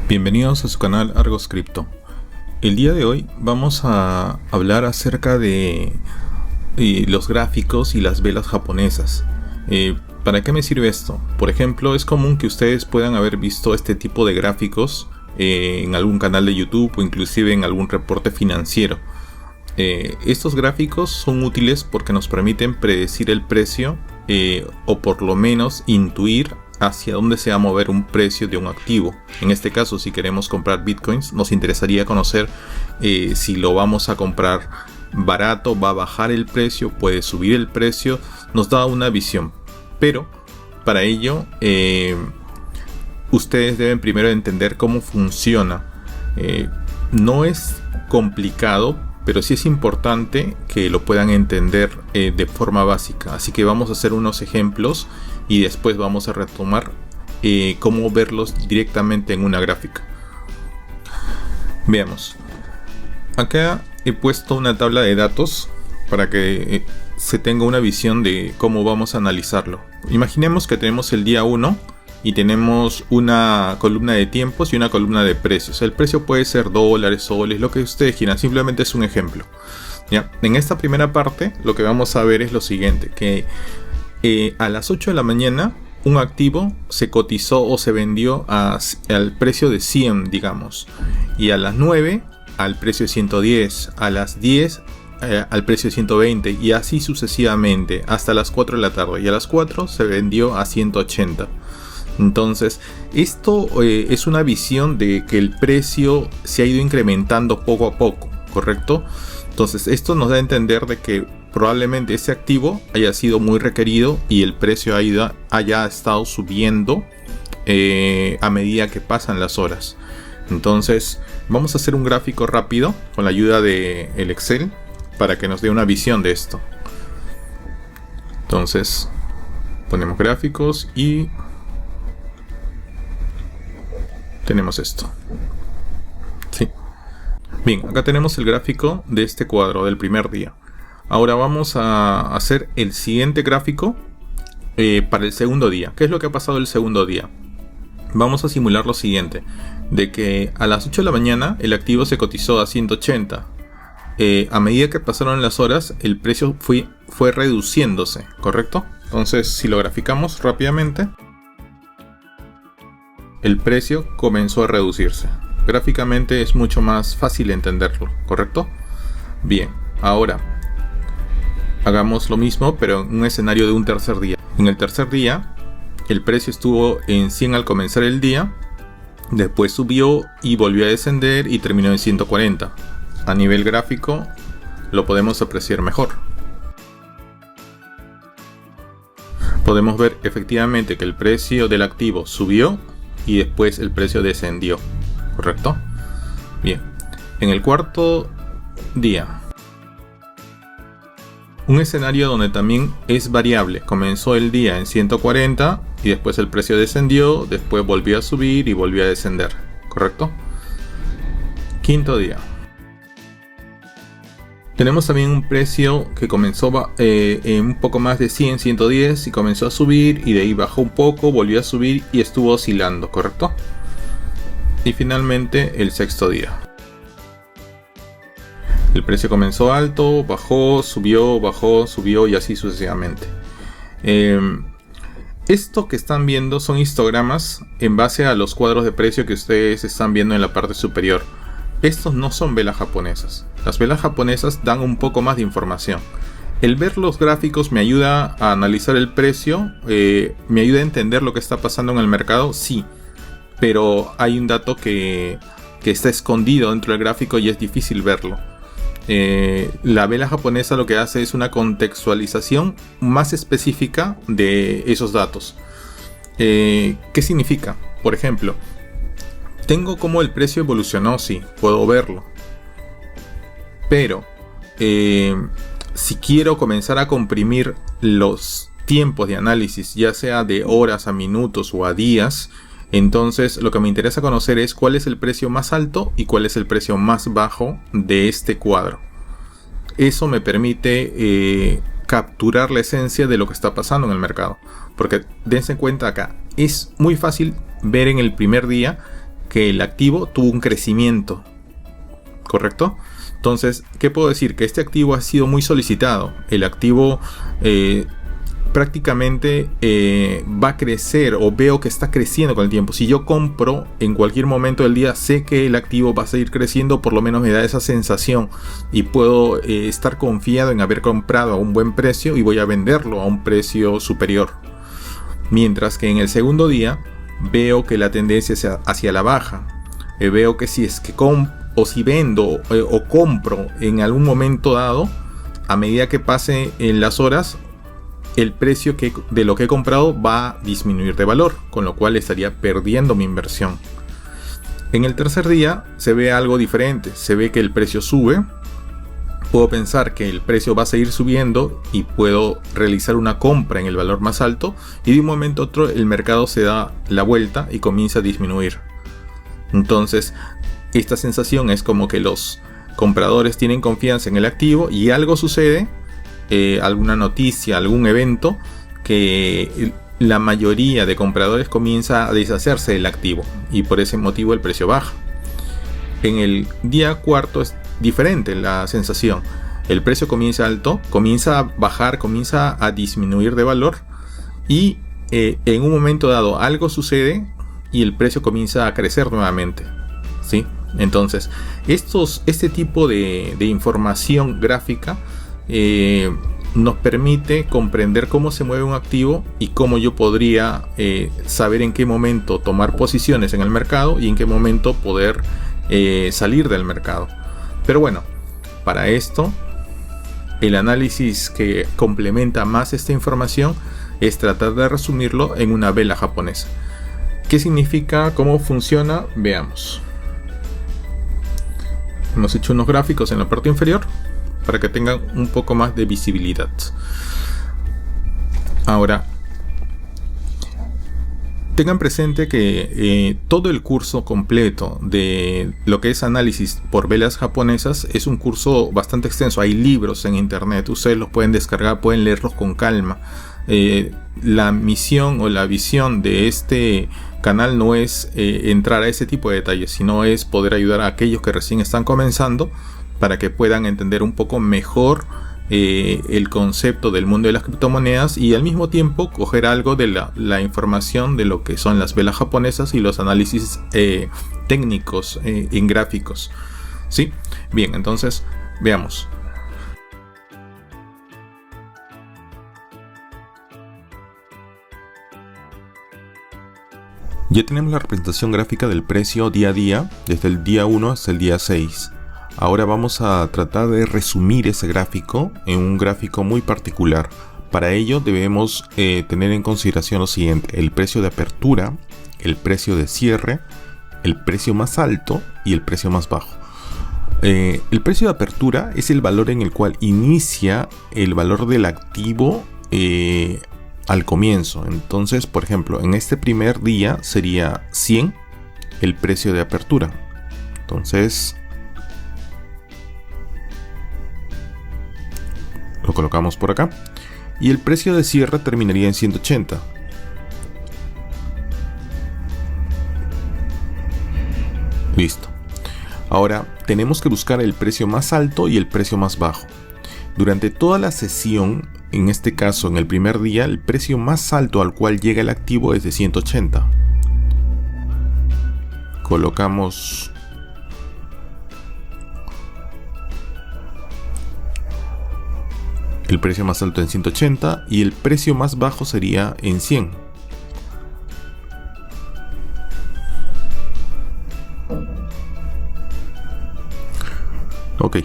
Bienvenidos a su canal Argos Crypto. El día de hoy vamos a hablar acerca de los gráficos y las velas japonesas. ¿Para qué me sirve esto? Por ejemplo, es común que ustedes puedan haber visto este tipo de gráficos en algún canal de YouTube o inclusive en algún reporte financiero. Estos gráficos son útiles porque nos permiten predecir el precio o por lo menos intuir hacia dónde se va a mover un precio de un activo. En este caso, si queremos comprar bitcoins, nos interesaría conocer si lo vamos a comprar barato, va a bajar el precio, puede subir el precio, nos da una visión. Pero para ello ustedes deben primero entender cómo funciona. No es complicado, pero sí es importante que lo puedan entender de forma básica. Así que vamos a hacer unos ejemplos y después vamos a retomar cómo verlos directamente en una gráfica. Veamos. Acá he puesto una tabla de datos para que se tenga una visión de cómo vamos a analizarlo. Imaginemos que tenemos el día 1 y tenemos una columna de tiempos y una columna de precios. El precio puede ser dólares, soles, lo que ustedes quieran. Simplemente es un ejemplo. ¿Ya? En esta primera parte lo que vamos a ver es lo siguiente, que a las 8 de la mañana un activo se cotizó o se vendió al precio de 100, digamos, y a las 9 al precio de 110, a las 10 al precio de 120 y así sucesivamente hasta las 4 de la tarde, y a las 4 se vendió a 180. Entonces esto es una visión de que el precio se ha ido incrementando poco a poco, ¿correcto? Entonces esto nos da a entender de que probablemente ese activo haya sido muy requerido y el precio haya estado subiendo a medida que pasan las horas. Entonces vamos a hacer un gráfico rápido con la ayuda del Excel para que nos dé una visión de esto. Entonces ponemos gráficos y tenemos esto. Sí. Bien, acá tenemos el gráfico de este cuadro del primer día. Ahora vamos a hacer el siguiente gráfico para el segundo día. ¿Qué es lo que ha pasado el segundo día? Vamos a simular lo siguiente, de que a las 8 de la mañana el activo se cotizó a 180. A medida que pasaron las horas, el precio fue reduciéndose, ¿correcto? Entonces, si lo graficamos rápidamente, el precio comenzó a reducirse. Gráficamente es mucho más fácil entenderlo, ¿correcto? Bien, ahora hagamos lo mismo, pero en un escenario de un tercer día. En el tercer día, el precio estuvo en 100 al comenzar el día, después subió y volvió a descender y terminó en 140. A nivel gráfico lo podemos apreciar mejor. Podemos ver efectivamente que el precio del activo subió y después el precio descendió, ¿correcto? Bien, en el cuarto día, un escenario donde también es variable. Comenzó el día en 140 y después el precio descendió, después volvió a subir y volvió a descender, ¿correcto? Quinto día. Tenemos también un precio que comenzó en un poco más de 100, 110 y comenzó a subir y de ahí bajó un poco, volvió a subir y estuvo oscilando, ¿correcto? Y finalmente el sexto día. El precio comenzó alto, bajó, subió y así sucesivamente. Esto que están viendo son histogramas en base a los cuadros de precio que ustedes están viendo en la parte superior. Estos no son velas japonesas. Las velas japonesas dan un poco más de información. El ver los gráficos me ayuda a analizar el precio, me ayuda a entender lo que está pasando en el mercado, sí. Pero hay un dato que está escondido dentro del gráfico y es difícil verlo. La vela japonesa lo que hace es una contextualización más específica de esos datos. ¿Qué significa? Por ejemplo, tengo cómo el precio evolucionó, sí, puedo verlo. Pero si quiero comenzar a comprimir los tiempos de análisis, ya sea de horas a minutos o a días, entonces lo que me interesa conocer es cuál es el precio más alto y cuál es el precio más bajo de este cuadro. Eso me permite capturar la esencia de lo que está pasando en el mercado. Porque dense cuenta acá, es muy fácil ver en el primer día que el activo tuvo un crecimiento, ¿correcto? Entonces, ¿qué puedo decir? Que este activo ha sido muy solicitado. El activo prácticamente va a crecer, o veo que está creciendo con el tiempo. Si yo compro en cualquier momento del día, sé que el activo va a seguir creciendo, por lo menos me da esa sensación, y puedo estar confiado en haber comprado a un buen precio y voy a venderlo a un precio superior. Mientras que en el segundo día veo que la tendencia es hacia la baja. Veo que si es que si vendo o compro en algún momento dado, a medida que pase en las horas, el precio de lo que he comprado va a disminuir de valor, con lo cual estaría perdiendo mi inversión. En el tercer día se ve algo diferente, se ve que el precio sube. Puedo pensar que el precio va a seguir subiendo y puedo realizar una compra en el valor más alto, y de un momento a otro el mercado se da la vuelta y comienza a disminuir. Entonces, esta sensación es como que los compradores tienen confianza en el activo y algo sucede, alguna noticia, algún evento, que la mayoría de compradores comienza a deshacerse del activo y por ese motivo el precio baja. En el día cuarto es diferente la sensación. El precio comienza alto, comienza a bajar, comienza a disminuir de valor, y en un momento dado algo sucede y el precio comienza a crecer nuevamente, ¿sí? Entonces, este tipo de información gráfica nos permite comprender cómo se mueve un activo y cómo yo podría saber en qué momento tomar posiciones en el mercado y en qué momento poder salir del mercado. Pero bueno, para esto, el análisis que complementa más esta información es tratar de resumirlo en una vela japonesa. ¿Qué significa? ¿Cómo funciona? Veamos. Hemos hecho unos gráficos en la parte inferior para que tengan un poco más de visibilidad. Ahora, tengan presente que todo el curso completo de lo que es análisis por velas japonesas es un curso bastante extenso. Hay libros en internet, ustedes los pueden descargar, pueden leerlos con calma. La misión o la visión de este canal no es entrar a ese tipo de detalles, sino es poder ayudar a aquellos que recién están comenzando para que puedan entender un poco mejor el concepto del mundo de las criptomonedas, y al mismo tiempo coger algo de la información de lo que son las velas japonesas y los análisis técnicos en gráficos. ¿Sí? Bien, entonces veamos. Ya tenemos la representación gráfica del precio día a día, desde el día 1 hasta el día 6. Ahora vamos a tratar de resumir ese gráfico en un gráfico muy particular. Para ello debemos tener en consideración lo siguiente: el precio de apertura, el precio de cierre, el precio más alto y el precio más bajo. El precio de apertura es el valor en el cual inicia el valor del activo al comienzo. Entonces, por ejemplo, en este primer día sería 100 el precio de apertura. Entonces lo colocamos por acá, y el precio de cierre terminaría en 180. Listo. Ahora tenemos que buscar el precio más alto y el precio más bajo. Durante toda la sesión, en este caso en el primer día, el precio más alto al cual llega el activo es de 180. Colocamos el precio más alto en 180 y el precio más bajo sería en 100. Ok,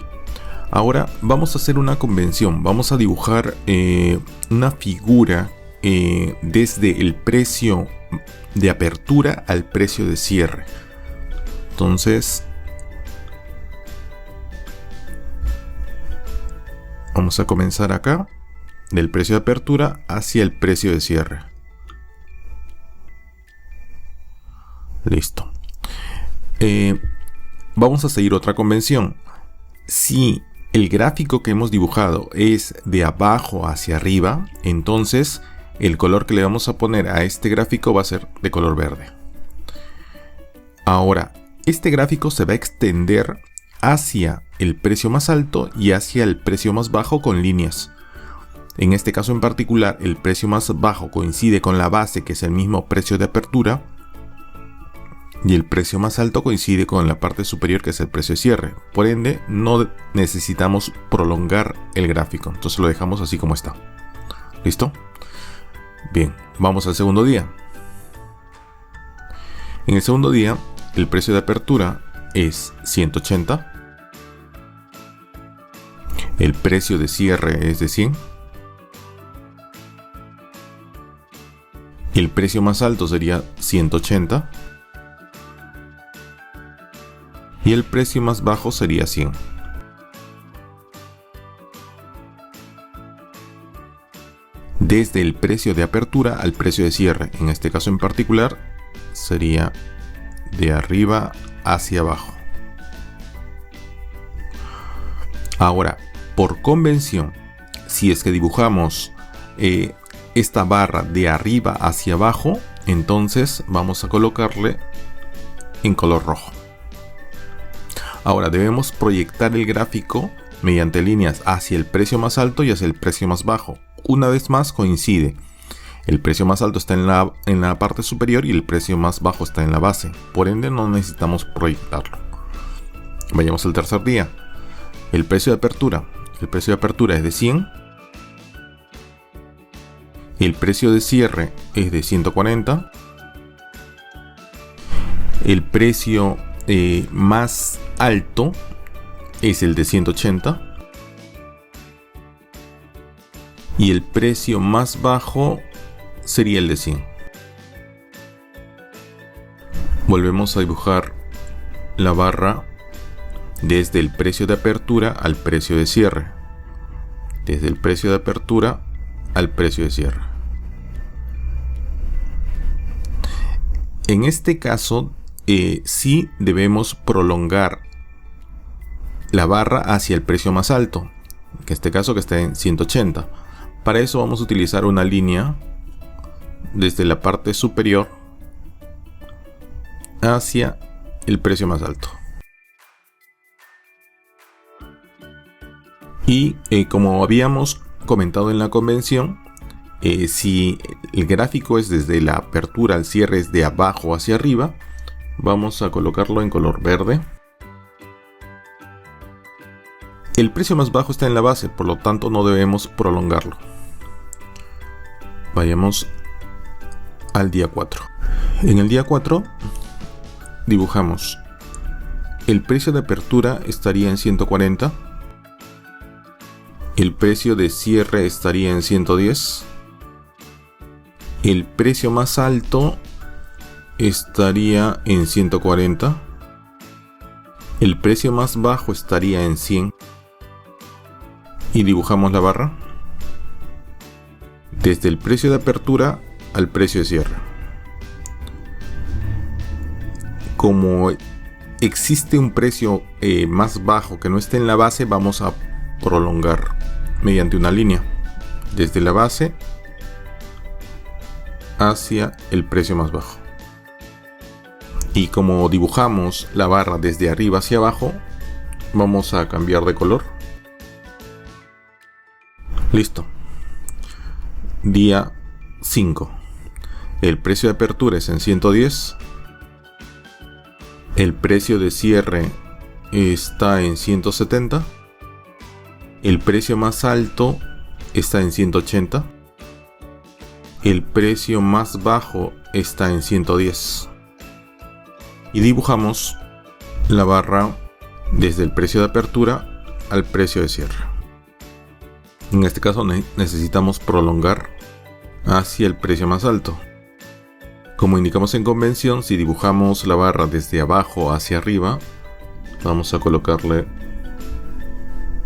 ahora vamos a hacer una convención. Vamos a dibujar una figura desde el precio de apertura al precio de cierre. Entonces vamos a comenzar acá, del precio de apertura hacia el precio de cierre. Listo. Vamos a seguir otra convención. Si el gráfico que hemos dibujado es de abajo hacia arriba, entonces el color que le vamos a poner a este gráfico va a ser de color verde. Ahora, este gráfico se va a extender hacia el precio más alto y hacia el precio más bajo con líneas. En este caso en particular, el precio más bajo coincide con la base, que es el mismo precio de apertura, y el precio más alto coincide con la parte superior, que es el precio de cierre. Por ende, no necesitamos prolongar el gráfico, entonces lo dejamos así como está. ¿Listo? Bien, vamos al segundo día. En el segundo día, el precio de apertura es 180. El precio de cierre es de 100. El precio más alto sería 180. Y el precio más bajo sería 100. Desde el precio de apertura al precio de cierre, en este caso en particular, sería de arriba hacia abajo. Ahora, por convención, si es que dibujamos esta barra de arriba hacia abajo, entonces vamos a colocarle en color rojo. Ahora debemos proyectar el gráfico mediante líneas hacia el precio más alto y hacia el precio más bajo. Una vez más coincide. El precio más alto está en la parte superior y el precio más bajo está en la base. Por ende no necesitamos proyectarlo. Vayamos al tercer día. El precio de apertura. El precio de apertura es de 100. El precio de cierre es de 140. El precio más alto es el de 180. Y el precio más bajo sería el de 100. Volvemos a dibujar la barra desde el precio de apertura al precio de cierre. Desde el precio de apertura al precio de cierre. En este caso, sí debemos prolongar la barra hacia el precio más alto, en este caso que está en 180. Para eso vamos a utilizar una línea desde la parte superior hacia el precio más alto. Y como habíamos comentado en la convención, si el gráfico es desde la apertura al cierre, es de abajo hacia arriba, vamos a colocarlo en color verde. El precio más bajo está en la base, por lo tanto no debemos prolongarlo. Vayamos al día 4. En el día 4 dibujamos el precio de apertura estaría en 140. El precio de cierre estaría en 110. El precio más alto estaría en 140. El precio más bajo estaría en 100. Y dibujamos la barra desde el precio de apertura al precio de cierre. Como existe un precio más bajo que no esté en la base, vamos a prolongar mediante una línea desde la base hacia el precio más bajo. Y como dibujamos la barra desde arriba hacia abajo, vamos a cambiar de color. Listo. Día 5. El precio de apertura es en 110. El precio de cierre está en 170. El precio más alto está en 180. El precio más bajo está en 110. Y dibujamos la barra desde el precio de apertura al precio de cierre. En este caso necesitamos prolongar hacia el precio más alto. Como indicamos en convención, si dibujamos la barra desde abajo hacia arriba, vamos a colocarle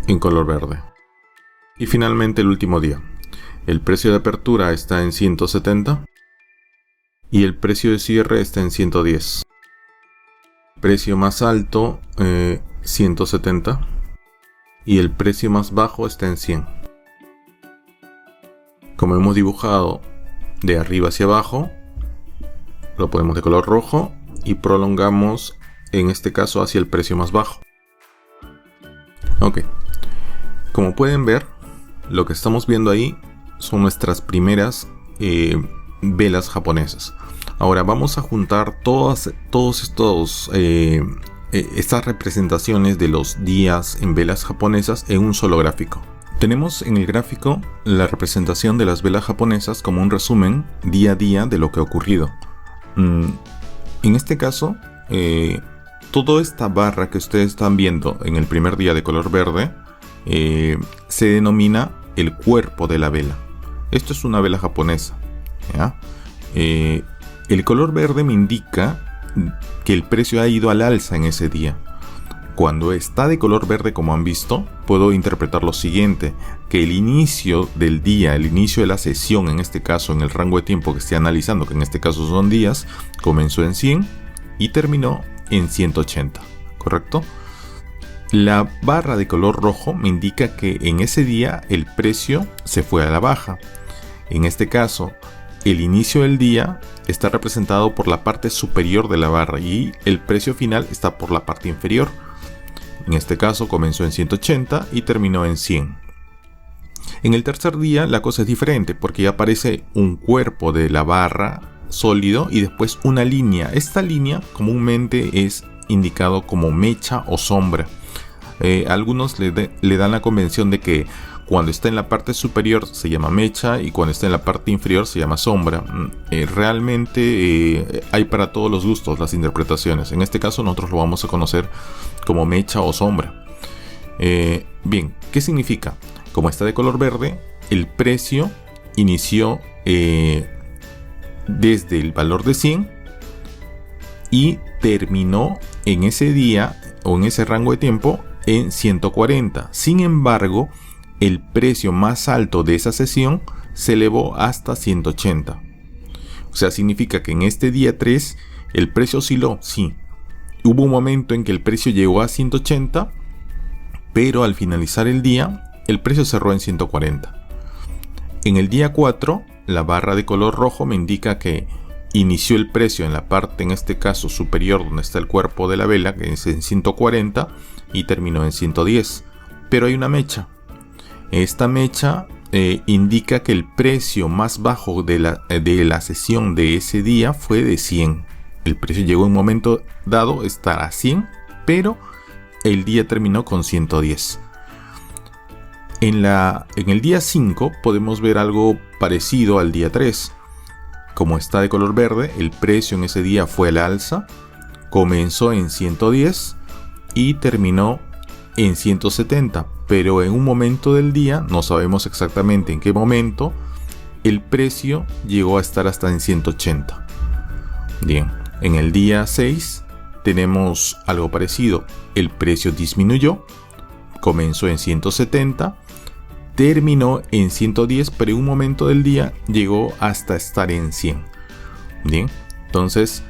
en color verde. Y finalmente el último día. El precio de apertura está en 170 y el precio de cierre está en 110. Precio más alto 170 y el precio más bajo está en 100. Como hemos dibujado de arriba hacia abajo, lo ponemos de color rojo y prolongamos, en este caso, hacia el precio más bajo. Ok, como pueden ver, lo que estamos viendo ahí son nuestras primeras velas japonesas. Ahora vamos a juntar todas estas representaciones de los días en velas japonesas en un solo gráfico. Tenemos en el gráfico la representación de las velas japonesas como un resumen día a día de lo que ha ocurrido. En este caso, toda esta barra que ustedes están viendo en el primer día de color verde se denomina el cuerpo de la vela. Esto es una vela japonesa, ¿ya? El color verde me indica que el precio ha ido al alza en ese día. Cuando está de color verde, como han visto, puedo interpretar lo siguiente: que el inicio del día, el inicio de la sesión, en este caso en el rango de tiempo que esté analizando, que en este caso son días, comenzó en 100 y terminó en 180, ¿correcto? La barra de color rojo me indica que en ese día el precio se fue a la baja. En este caso, el inicio del día está representado por la parte superior de la barra y el precio final está por la parte inferior. En este caso comenzó en 180 y terminó en 100. En el tercer día la cosa es diferente porque ya aparece un cuerpo de la barra sólido y después una línea. Esta línea comúnmente es indicado como mecha o sombra. Algunos le dan la convención de que cuando está en la parte superior se llama mecha y cuando está en la parte inferior se llama sombra. Realmente hay para todos los gustos las interpretaciones. En este caso nosotros lo vamos a conocer como mecha o sombra. Bien, ¿qué significa? Como está de color verde, el precio inició desde el valor de 100 y terminó en ese día o en ese rango de tiempo en 140. Sin embargo, el precio más alto de esa sesión se elevó hasta 180. O sea, significa que en este día 3 el precio osciló, sí. Hubo un momento en que el precio llegó a 180, pero al finalizar el día, el precio cerró en 140. En el día 4, la barra de color rojo me indica que inició el precio en la parte, en este caso superior, donde está el cuerpo de la vela, que es en 140, y terminó en 110. Pero hay una mecha. Esta mecha indica que el precio más bajo de la sesión de ese día fue de 100. El precio llegó en un momento dado a estar a 100, pero el día terminó con 110. En el día 5 podemos ver algo parecido al día 3. Como está de color verde, el precio en ese día fue al alza, comenzó en 110 y terminó en 170, pero en un momento del día, no sabemos exactamente en qué momento, el precio llegó a estar hasta en 180. Bien, en el día 6 tenemos algo parecido. El precio disminuyó, comenzó en 170, terminó en 110, pero en un momento del día llegó hasta estar en 100. Bien, entonces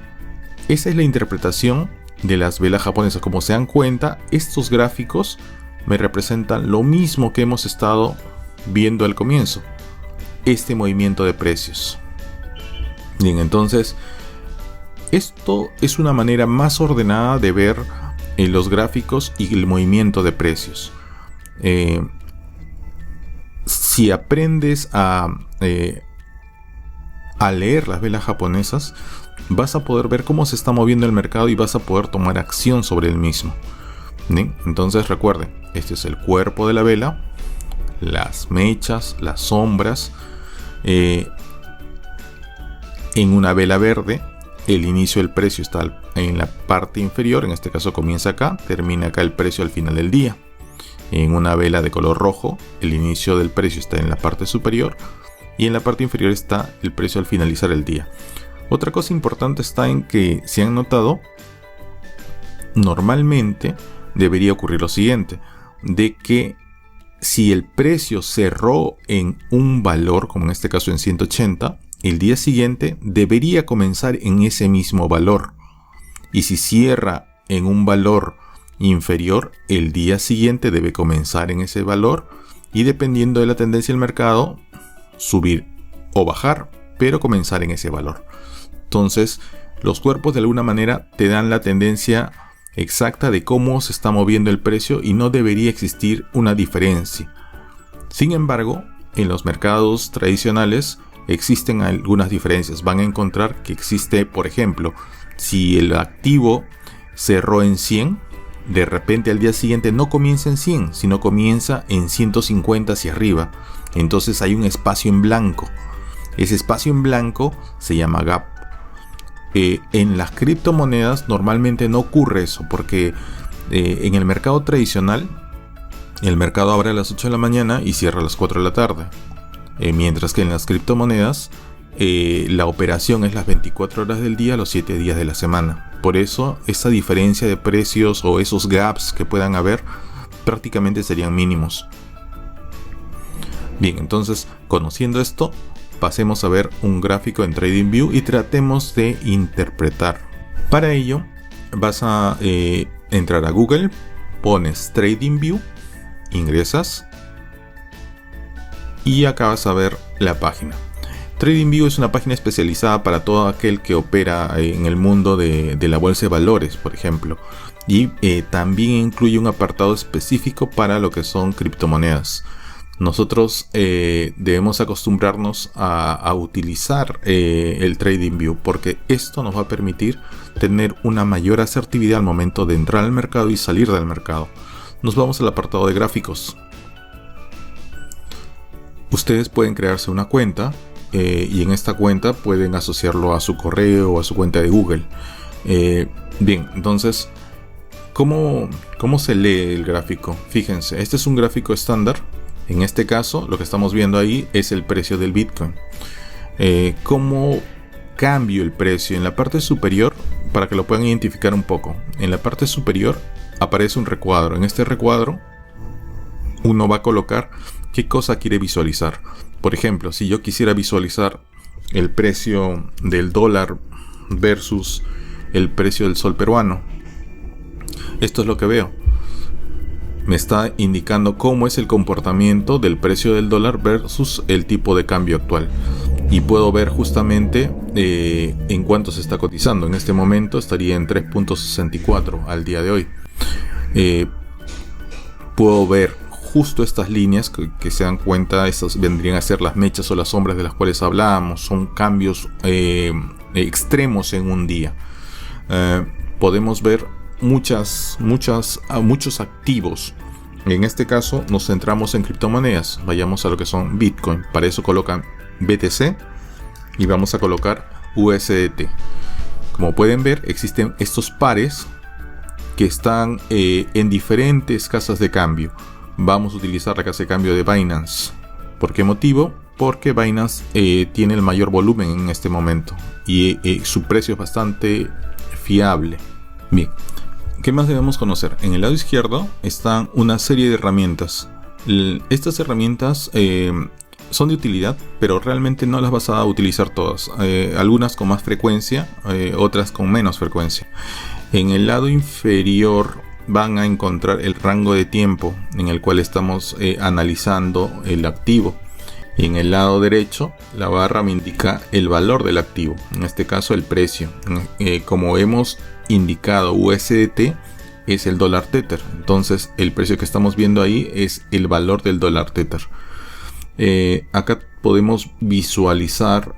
esa es la interpretación de las velas japonesas. Como se dan cuenta, estos gráficos me representan lo mismo que hemos estado viendo al comienzo, este movimiento de precios. Bien, entonces esto es una manera más ordenada de ver los gráficos y el movimiento de precios. Si aprendes a leer las velas japonesas, vas a poder ver cómo se está moviendo el mercado y vas a poder tomar acción sobre el mismo. ¿Bien? Entonces recuerden, este es el cuerpo de la vela, las mechas, las sombras. En una vela verde, el inicio del precio está en la parte inferior, en este caso comienza acá, termina acá el precio al final del día. En una vela de color rojo, el inicio del precio está en la parte superior y en la parte inferior está el precio al finalizar el día. Otra cosa importante está en que, si han notado, normalmente debería ocurrir lo siguiente, de que si el precio cerró en un valor, como en este caso en 180, el día siguiente debería comenzar en ese mismo valor. Y si cierra en un valor inferior, el día siguiente debe comenzar en ese valor y, dependiendo de la tendencia del mercado, subir o bajar, pero comenzar en ese valor. Entonces, Los cuerpos de alguna manera te dan la tendencia exacta de cómo se está moviendo el precio y no debería existir una diferencia. Sin embargo, en los mercados tradicionales existen algunas diferencias. Van a encontrar que existe, por ejemplo, si el activo cerró en 100, de repente al día siguiente no comienza en 100, sino comienza en 150 hacia arriba. Entonces hay un espacio en blanco. Ese espacio en blanco se llama gap. En las criptomonedas normalmente no ocurre eso, porque en el mercado tradicional el mercado abre a las 8 de la mañana y cierra a las 4 de la tarde. Mientras que en las criptomonedas la operación es las 24 horas del día, los 7 días de la semana. Por eso esa diferencia de precios o esos gaps que puedan haber prácticamente serían mínimos. Bien, entonces conociendo esto, pasemos a ver un gráfico en TradingView y tratemos de interpretar. Para ello vas a entrar a Google, pones TradingView, ingresas y acá vas a ver la página. TradingView es una página especializada para todo aquel que opera en el mundo de la bolsa de valores, por ejemplo, y también incluye un apartado específico para lo que son criptomonedas. Nosotros debemos acostumbrarnos a utilizar el TradingView, porque esto nos va a permitir tener una mayor asertividad al momento de entrar al mercado y salir del mercado. Nos vamos al apartado de gráficos. Ustedes pueden crearse una cuenta y en esta cuenta pueden asociarlo a su correo o a su cuenta de Google. Bien, entonces, ¿cómo se lee el gráfico? Fíjense, este es un gráfico estándar. En este caso, lo que estamos viendo ahí es el precio del Bitcoin. ¿Cómo cambio el precio? En la parte superior, para que lo puedan identificar un poco, en la parte superior aparece un recuadro. En este recuadro, uno va a colocar qué cosa quiere visualizar. Por ejemplo, si yo quisiera visualizar el precio del dólar versus el precio del sol peruano, esto es lo que veo. Me está indicando cómo es el comportamiento del precio del dólar versus el tipo de cambio actual. Y puedo ver justamente en cuánto se está cotizando. En este momento estaría en 3.64 al día de hoy. Puedo ver justo estas líneas que se dan cuenta, estas vendrían a ser las mechas o las sombras de las cuales hablábamos. Son cambios extremos en un día. Podemos ver muchos activos. En este caso nos centramos en criptomonedas. Vayamos a lo que son Bitcoin. Para eso colocan BTC y vamos a colocar USDT. Como pueden ver, existen estos pares que están en diferentes casas de cambio. Vamos a utilizar la casa de cambio de Binance. ¿Por qué motivo? Porque Binance tiene el mayor volumen en este momento y su precio es bastante fiable. Bien, ¿qué más debemos conocer? En el lado izquierdo están una serie de herramientas. Estas herramientas son de utilidad, pero realmente no las vas a utilizar todas. Algunas con más frecuencia, otras con menos frecuencia. En el lado inferior van a encontrar el rango de tiempo en el cual estamos analizando el activo. Y en el lado derecho la barra me indica el valor del activo, en este caso el precio. Como hemos indicado, USDT es el dólar Tether, entonces el precio que estamos viendo ahí es el valor del dólar Tether. Acá podemos visualizar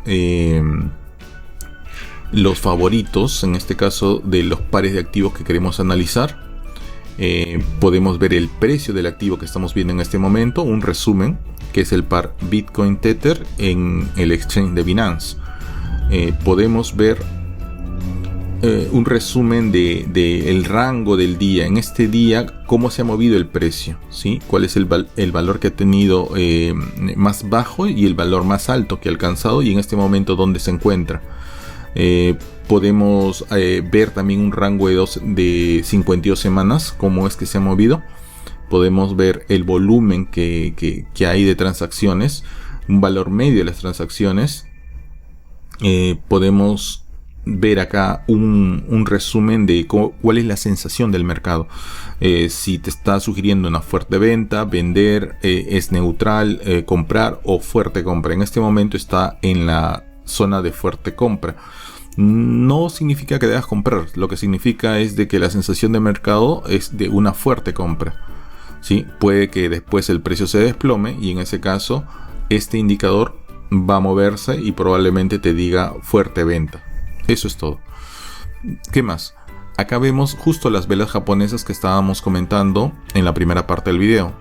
los favoritos, en este caso de los pares de activos que queremos analizar. Podemos ver el precio del activo que estamos viendo en este momento, un resumen que es el par Bitcoin Tether en el exchange de Binance. Podemos ver un resumen de el rango del día, en este día cómo se ha movido el precio, ¿sí? Cuál es el valor que ha tenido más bajo y el valor más alto que ha alcanzado, y en este momento dónde se encuentra. Podemos ver también un rango de 52 semanas, cómo es que se ha movido. Podemos ver el volumen que hay de transacciones, un valor medio de las transacciones. Podemos ver acá un resumen de cuál es la sensación del mercado. Si te está sugiriendo una fuerte venta, vender, es neutral, comprar o fuerte compra. En este momento está en la zona de fuerte compra. no significa que debas comprar. Lo que significa es de que la sensación de mercado es de una fuerte compra, ¿sí? Puede que después el precio se desplome y en ese caso este indicador va a moverse y probablemente te diga fuerte venta. Eso es todo. ¿Qué más? Acá vemos justo las velas japonesas que estábamos comentando en la primera parte del video.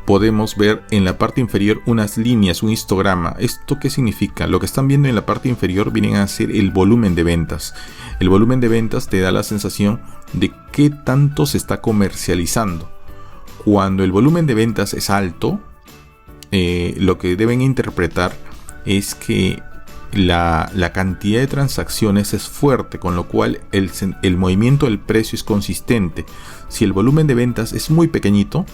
Podemos ver en la parte inferior unas líneas, un histograma. ¿Esto qué significa? Lo que están viendo en la parte inferior vienen a ser el volumen de ventas. El volumen de ventas te da la sensación de qué tanto se está comercializando. Cuando el volumen de ventas es alto, lo que deben interpretar es que la cantidad de transacciones es fuerte, con lo cual el movimiento del precio es consistente. Si el volumen de ventas es muy pequeñito,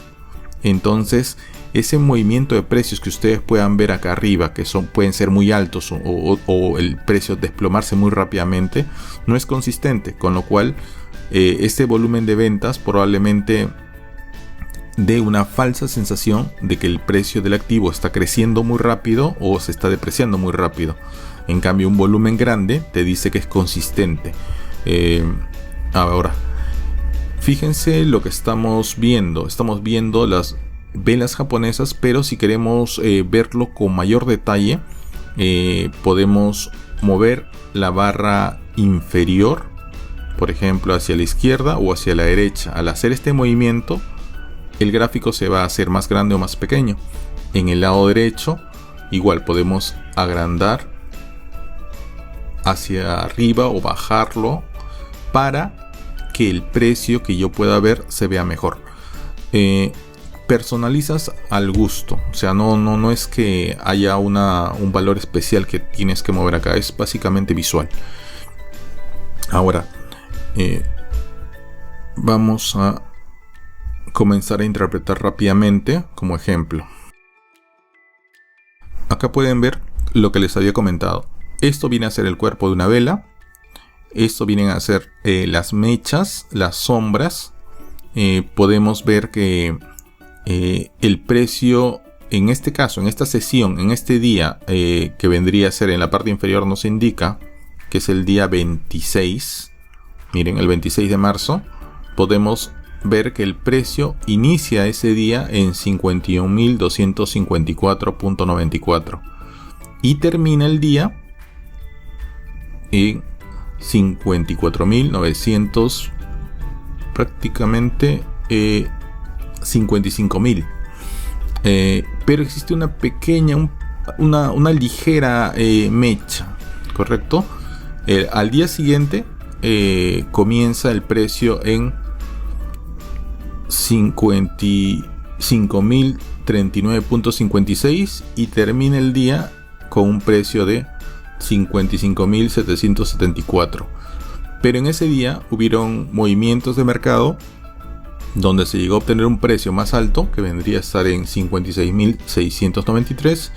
entonces ese movimiento de precios que ustedes puedan ver acá arriba, que pueden ser muy altos o el precio desplomarse muy rápidamente, no es consistente, con lo cual este volumen de ventas probablemente dé una falsa sensación de que el precio del activo está creciendo muy rápido o se está depreciando muy rápido. En cambio, un volumen grande te dice que es consistente. Ahora, fíjense lo que estamos viendo. Estamos viendo las velas japonesas, pero si queremos verlo con mayor detalle, podemos mover la barra inferior, por ejemplo, hacia la izquierda o hacia la derecha. Al hacer este movimiento, el gráfico se va a hacer más grande o más pequeño. En el lado derecho, igual podemos agrandar hacia arriba o bajarlo para que el precio que yo pueda ver se vea mejor. Personalizas al gusto, o sea, no es que haya un valor especial que tienes que mover acá, es básicamente visual. Ahora, vamos a comenzar a interpretar rápidamente como ejemplo. Acá pueden ver lo que les había comentado. Esto viene a ser el cuerpo de una vela. Esto vienen a ser las mechas, las sombras. Podemos ver que el precio, en este caso, en esta sesión, en este día, que vendría a ser en la parte inferior, nos indica que es el día 26. Miren, el 26 de marzo. Podemos ver que el precio inicia ese día en 51.254.94 y termina el día en 54.900, prácticamente 55.000. Pero existe una pequeña, una ligera mecha, ¿correcto? Al día siguiente comienza el precio en 55.039.56 y termina el día con un precio de 55.774. Pero en ese día hubieron movimientos de mercado donde se llegó a obtener un precio más alto, que vendría a estar en 56.693,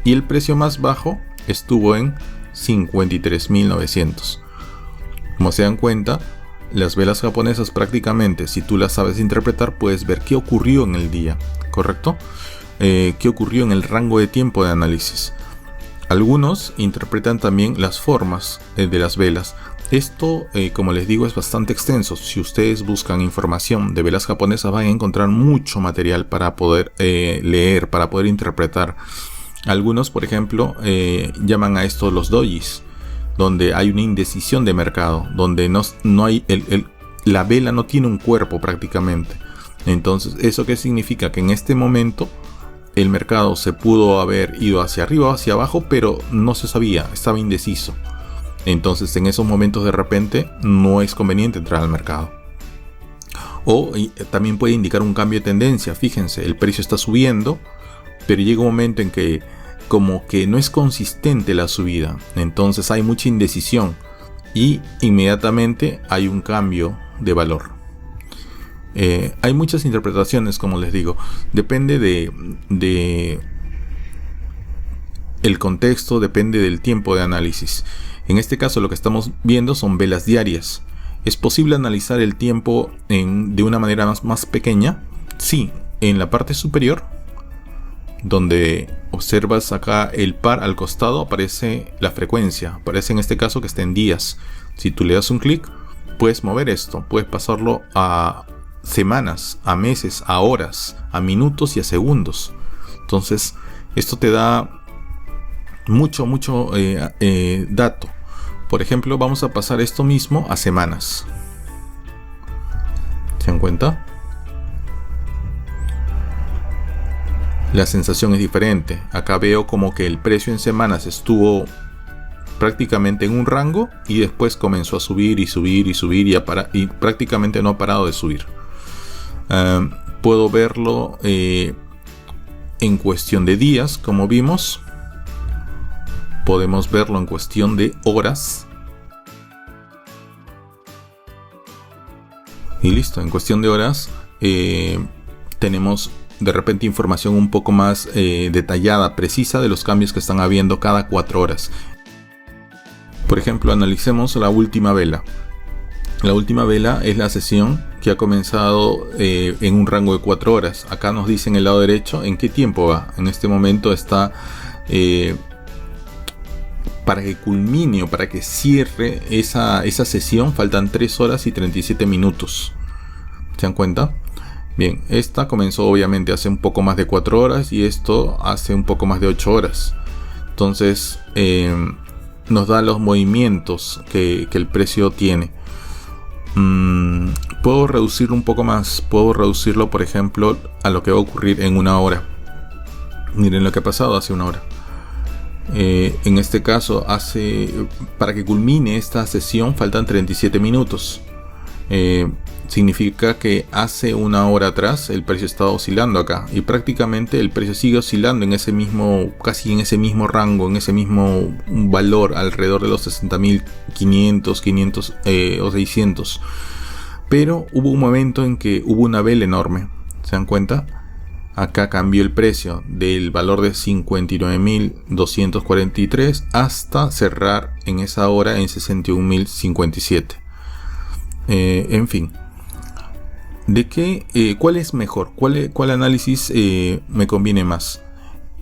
y el precio más bajo estuvo en 53.900. Como se dan cuenta, las velas japonesas prácticamente, si tú las sabes interpretar, puedes ver qué ocurrió en el día, ¿correcto? Qué ocurrió en el rango de tiempo de análisis. Algunos interpretan también las formas de las velas. Esto, como les digo, es bastante extenso. Si ustedes buscan información de velas japonesas, van a encontrar mucho material para poder leer, para poder interpretar. Algunos, por ejemplo, llaman a esto los dojis, donde hay una indecisión de mercado, donde no hay la vela no tiene un cuerpo prácticamente. Entonces, ¿eso qué significa? Que en este momento el mercado se pudo haber ido hacia arriba o hacia abajo, pero no se sabía, estaba indeciso. Entonces, en esos momentos de repente no es conveniente entrar al mercado. O también puede indicar un cambio de tendencia. Fíjense, el precio está subiendo, pero llega un momento en que como que no es consistente la subida, entonces hay mucha indecisión y inmediatamente hay un cambio de valor. Hay muchas interpretaciones, como les digo, depende de el contexto, depende del tiempo de análisis. En este caso lo que estamos viendo son velas diarias. ¿Es posible analizar el tiempo de una manera más pequeña? Sí, en la parte superior donde observas acá el par al costado, aparece la frecuencia, aparece en este caso que está en días. Si tú le das un clic, puedes mover esto, puedes pasarlo a semanas, a meses, a horas, a minutos y a segundos. Entonces esto te da mucho dato. Por ejemplo, vamos a pasar esto mismo a semanas. ¿Se dan cuenta? La sensación es diferente. Acá veo como que el precio en semanas estuvo prácticamente en un rango y después comenzó a subir y prácticamente no ha parado de subir. Puedo verlo en cuestión de días, como vimos. Podemos verlo en cuestión de horas. Y listo, en cuestión de horas tenemos de repente información un poco más detallada, precisa de los cambios que están habiendo cada 4 horas. Por ejemplo, analicemos la última vela. La última vela es la sesión que ha comenzado en un rango de 4 horas. Acá nos dice en el lado derecho en qué tiempo va. En este momento está para que culmine o para que cierre esa sesión faltan 3 horas y 37 minutos. ¿Se dan cuenta? Bien, esta comenzó obviamente hace un poco más de 4 horas y esto hace un poco más de 8 horas. Entonces nos da los movimientos que el precio tiene. Puedo reducirlo un poco más. Puedo reducirlo, por ejemplo, a lo que va a ocurrir en una hora. Miren lo que ha pasado hace una hora. En este caso, para que culmine esta sesión faltan 37 minutos. Significa que hace una hora atrás el precio estaba oscilando acá y prácticamente el precio sigue oscilando en ese mismo, casi en ese mismo rango, en ese mismo valor, alrededor de los 60.500, 500 o 600. Pero hubo un momento en que hubo una vela enorme. ¿Se dan cuenta? Acá cambió el precio del valor de 59.243 hasta cerrar en esa hora en 61.057. En fin. ¿Cuál es mejor? ¿Cuál análisis me conviene más?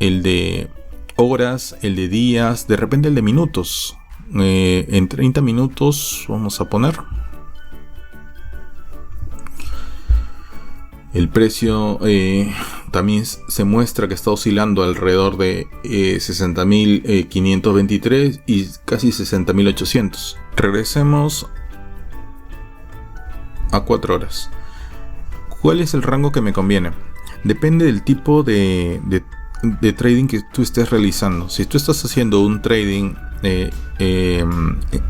¿El de horas? ¿El de días? De repente el de minutos. En 30 minutos vamos a poner. El precio también se muestra que está oscilando alrededor de 60.523 y casi 60.800. Regresemos a 4 horas. ¿Cuál es el rango que me conviene? Depende del tipo de trading que tú estés realizando. Si tú estás haciendo un trading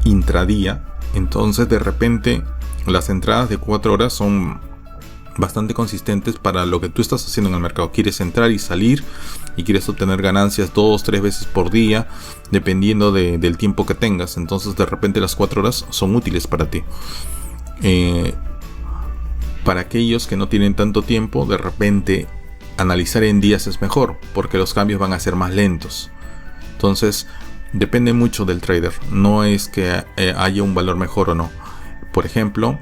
intradía, entonces de repente las entradas de 4 horas son bastante consistentes para lo que tú estás haciendo en el mercado. Quieres entrar y salir y quieres obtener ganancias 2-3 veces por día, dependiendo del tiempo que tengas. Entonces de repente las 4 horas son útiles para ti. Para aquellos que no tienen tanto tiempo, de repente analizar en días es mejor, porque los cambios van a ser más lentos. Entonces depende mucho del trader. No es que haya un valor mejor o no. Por ejemplo,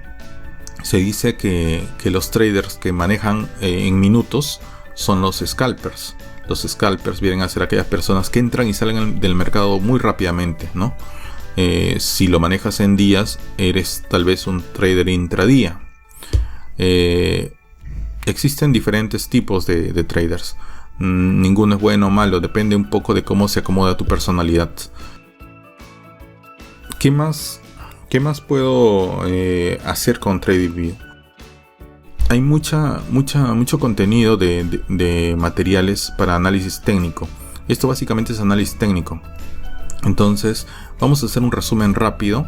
se dice que los traders que manejan en minutos son los scalpers. Los scalpers vienen a ser aquellas personas que entran y salen del mercado muy rápidamente, ¿no? Si lo manejas en días, eres tal vez un trader intradía. Existen diferentes tipos de traders. Ninguno es bueno o malo, depende un poco de cómo se acomoda tu personalidad. ¿Qué más puedo hacer con TradingView? Hay mucho contenido de materiales para análisis técnico. Esto básicamente es análisis técnico. Entonces vamos a hacer un resumen rápido.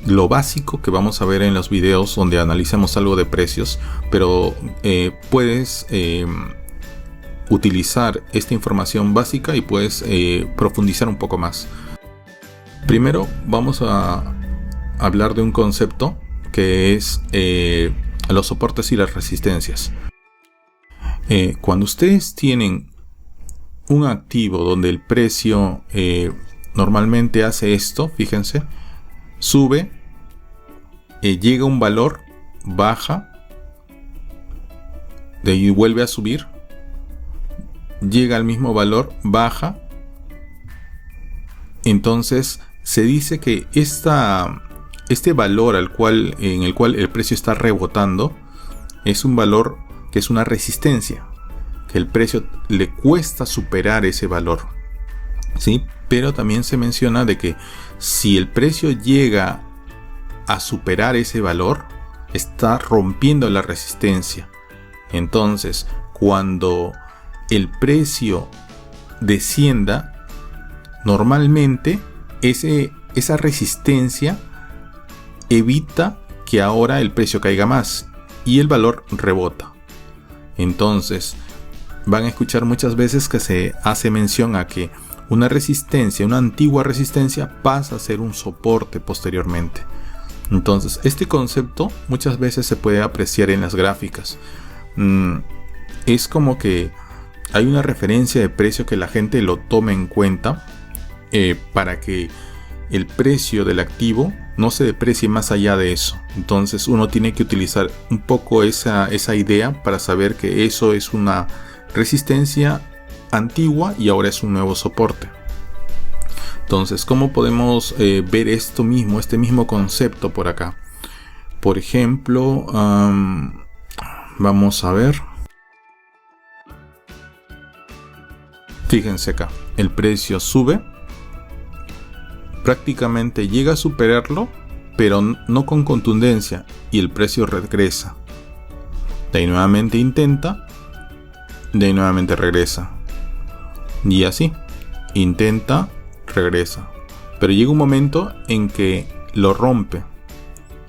Lo básico que vamos a ver en los videos donde analizamos algo de precios, pero puedes utilizar esta información básica y puedes profundizar un poco más. Primero vamos a hablar de un concepto que es los soportes y las resistencias. Cuando ustedes tienen un activo donde el precio normalmente hace esto, fíjense, sube, llega a un valor, baja, de ahí vuelve a subir, llega al mismo valor, baja. Entonces se dice que este valor en el cual el precio está rebotando es un valor que es una resistencia, que el precio le cuesta superar ese valor, ¿sí? Pero también se menciona de que si el precio llega a superar ese valor, está rompiendo la resistencia. Entonces, cuando el precio descienda, normalmente esa resistencia evita que ahora el precio caiga más y el valor rebota. Entonces, van a escuchar muchas veces que se hace mención a que una resistencia, una antigua resistencia, pasa a ser un soporte posteriormente. Entonces, este concepto muchas veces se puede apreciar en las gráficas. Es como que hay una referencia de precio que la gente lo tome en cuenta para que el precio del activo no se deprecie más allá de eso. Entonces uno tiene que utilizar un poco esa idea para saber que eso es una resistencia antigua y ahora es un nuevo soporte. Entonces, ¿cómo podemos ver este mismo concepto por acá? Por ejemplo, vamos a ver. Fíjense acá, el precio sube, prácticamente llega a superarlo, pero no con contundencia, y el precio regresa. De ahí nuevamente intenta, de ahí nuevamente regresa. Y así, intenta, regresa. Pero llega un momento en que lo rompe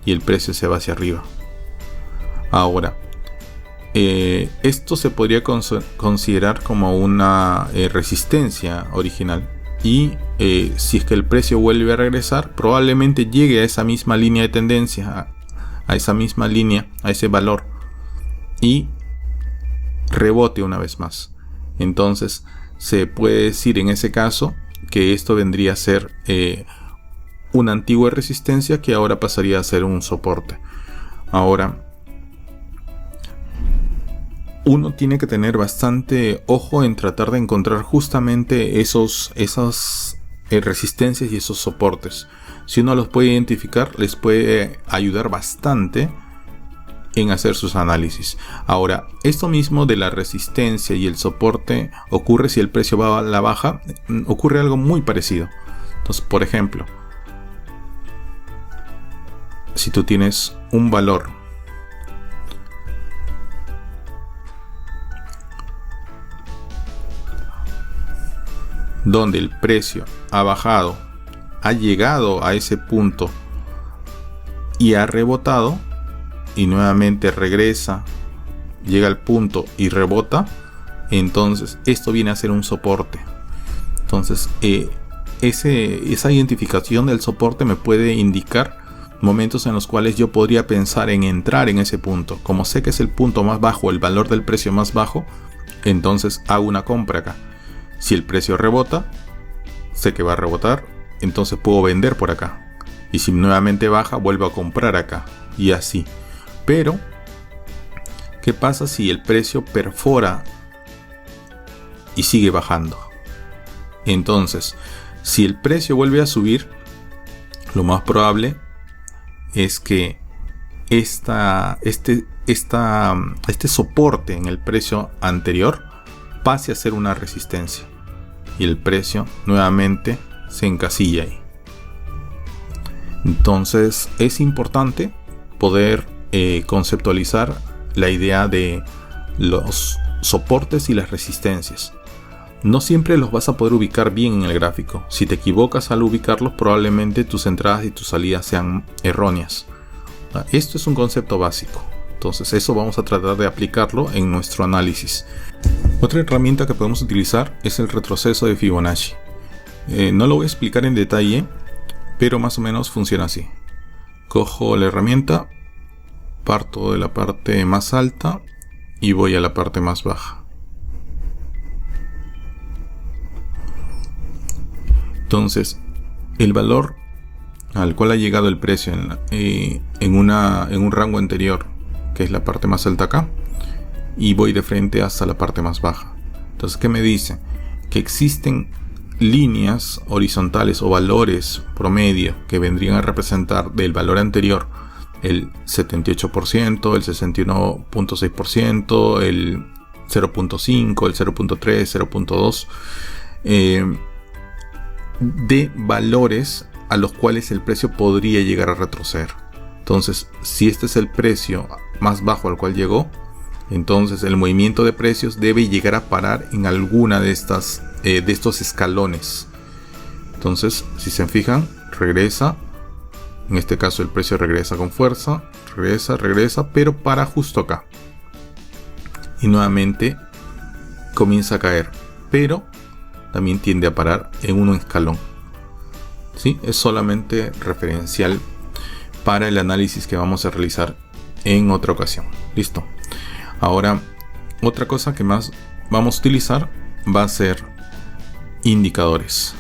y el precio se va hacia arriba. Ahora, esto se podría considerar como una resistencia original. Y si es que el precio vuelve a regresar, probablemente llegue a esa misma línea de tendencia, a esa misma línea, a ese valor, y rebote una vez más. Entonces se puede decir en ese caso que esto vendría a ser una antigua resistencia que ahora pasaría a ser un soporte. Ahora, uno tiene que tener bastante ojo en tratar de encontrar justamente esas resistencias y esos soportes. Si uno los puede identificar, les puede ayudar bastante en hacer sus análisis. Ahora, esto mismo de la resistencia y el soporte ocurre si el precio va a la baja, ocurre algo muy parecido. Entonces, por ejemplo, si tú tienes un valor donde el precio ha bajado, ha llegado a ese punto y ha rebotado, y nuevamente regresa, llega al punto y rebota, entonces esto viene a ser un soporte. Entonces esa identificación del soporte me puede indicar momentos en los cuales yo podría pensar en entrar en ese punto. Como sé que es el punto más bajo, el valor del precio más bajo, entonces hago una compra acá. Si el precio rebota, sé que va a rebotar, entonces puedo vender por acá. Y si nuevamente baja, vuelvo a comprar acá. Y así. Pero, ¿qué pasa si el precio perfora y sigue bajando? Entonces, si el precio vuelve a subir, lo más probable es que este soporte en el precio anterior pase a ser una resistencia y el precio nuevamente se encasilla ahí. Entonces es importante poder conceptualizar la idea de los soportes y las resistencias. No siempre los vas a poder ubicar bien en el gráfico. Si te equivocas al ubicarlos, probablemente tus entradas y tus salidas sean erróneas. Esto es un concepto básico. Entonces eso vamos a tratar de aplicarlo en nuestro análisis. Otra herramienta que podemos utilizar es el retroceso de Fibonacci. No lo voy a explicar en detalle, pero más o menos funciona así. Cojo la herramienta, parto de la parte más alta y voy a la parte más baja. Entonces, el valor al cual ha llegado el precio en un rango anterior, que es la parte más alta acá, y voy de frente hasta la parte más baja. Entonces, ¿qué me dice? Que existen líneas horizontales o valores promedio que vendrían a representar del valor anterior el 78%, el 61.6%, el 0.5, el 0.3, 0.2 de valores a los cuales el precio podría llegar a retroceder. Entonces, si este es el precio más bajo al cual llegó, entonces el movimiento de precios debe llegar a parar en alguna de estos escalones. Entonces, si se fijan, regresa. En este caso el precio regresa con fuerza, regresa, pero para justo acá. Y nuevamente comienza a caer, pero también tiende a parar en un escalón. ¿Sí? Es solamente referencial para el análisis que vamos a realizar en otra ocasión. Listo. Ahora, otra cosa que más vamos a utilizar va a ser indicadores.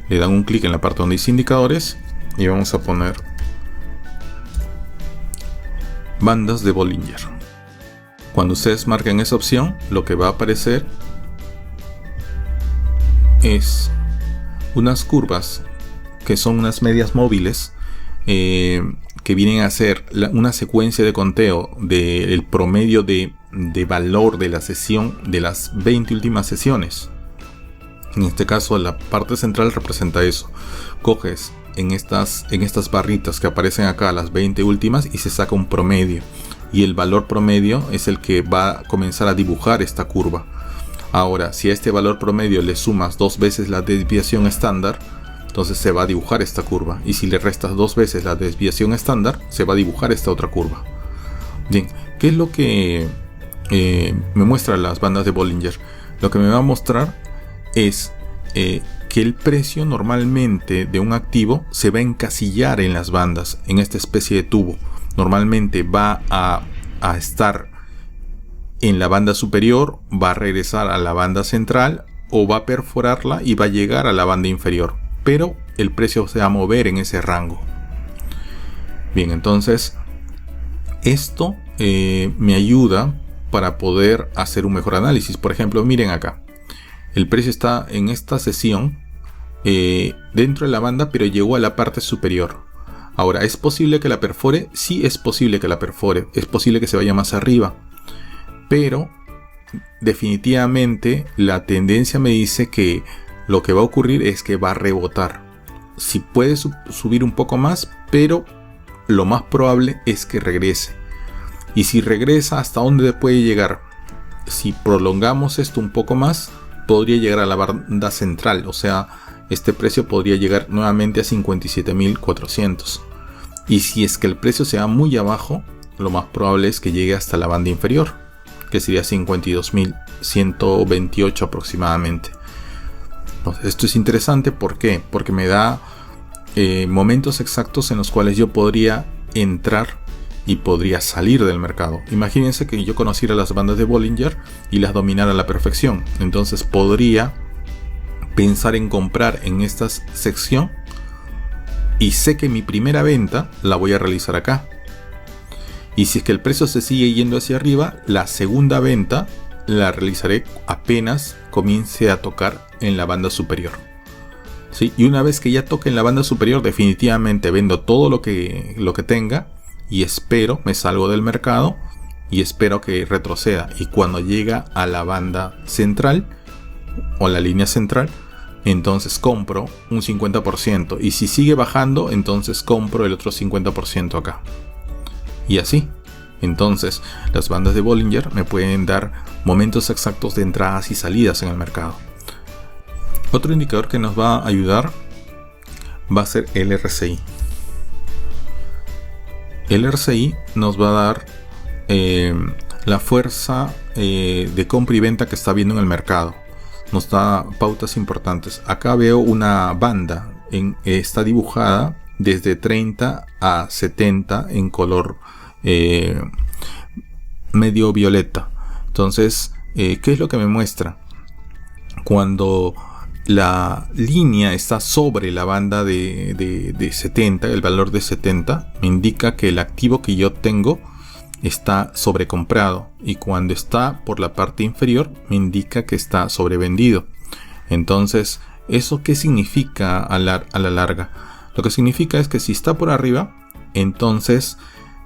Le dan un clic en la parte donde dice indicadores y vamos a poner bandas de Bollinger. Cuando ustedes marquen esa opción, lo que va a aparecer es unas curvas que son unas medias móviles que vienen a ser una secuencia de conteo del promedio de valor de la sesión de las 20 últimas sesiones. En este caso, la parte central representa eso. Coges en estas barritas que aparecen acá, las 20 últimas, y se saca un promedio. Y el valor promedio es el que va a comenzar a dibujar esta curva. Ahora, si a este valor promedio le sumas 2 veces la desviación estándar, entonces se va a dibujar esta curva. Y si le restas 2 veces la desviación estándar, se va a dibujar esta otra curva. Bien, ¿qué es lo que me muestra las bandas de Bollinger? Lo que me va a mostrar es que el precio normalmente de un activo se va a encasillar en las bandas, en esta especie de tubo. Normalmente va a estar en la banda superior, va a regresar a la banda central o va a perforarla y va a llegar a la banda inferior. Pero el precio se va a mover en ese rango. Bien, entonces esto me ayuda para poder hacer un mejor análisis. Por ejemplo, miren acá. El precio está en esta sesión dentro de la banda, pero llegó a la parte superior. Ahora, ¿es posible que la perfore? Sí, es posible que la perfore. Es posible que se vaya más arriba. Pero definitivamente la tendencia me dice que lo que va a ocurrir es que va a rebotar. Si puede subir un poco más, pero lo más probable es que regrese. Y si regresa, ¿hasta dónde puede llegar? Si prolongamos esto un poco más, podría llegar a la banda central, o sea, este precio podría llegar nuevamente a 57.400. Y si es que el precio se va muy abajo, lo más probable es que llegue hasta la banda inferior, que sería 52.128 aproximadamente. Entonces, esto es interesante, ¿por qué? Porque me da momentos exactos en los cuales yo podría entrar y podría salir del mercado. Imagínense que yo conociera las bandas de Bollinger y las dominara a la perfección. Entonces podría pensar en comprar en esta sección y sé que mi primera venta la voy a realizar acá. Y si es que el precio se sigue yendo hacia arriba, la segunda venta la realizaré apenas comience a tocar en la banda superior. ¿Sí? Y una vez que ya toque en la banda superior, definitivamente vendo todo lo que tenga y espero, me salgo del mercado y espero que retroceda. Y cuando llega a la banda central o la línea central, entonces compro un 50%. Y si sigue bajando, entonces compro el otro 50% acá. Y así. Entonces, las bandas de Bollinger me pueden dar momentos exactos de entradas y salidas en el mercado. Otro indicador que nos va a ayudar va a ser el RSI. El RSI nos va a dar la fuerza de compra y venta que está habiendo en el mercado. Nos da pautas importantes. Acá veo una banda, está dibujada desde 30 a 70 en color medio violeta. Entonces, ¿qué es lo que me muestra? Cuando la línea está sobre la banda de 70, el valor de 70, me indica que el activo que yo tengo está sobrecomprado, y cuando está por la parte inferior me indica que está sobrevendido. Entonces, ¿eso qué significa a la larga? Lo que significa es que si está por arriba, entonces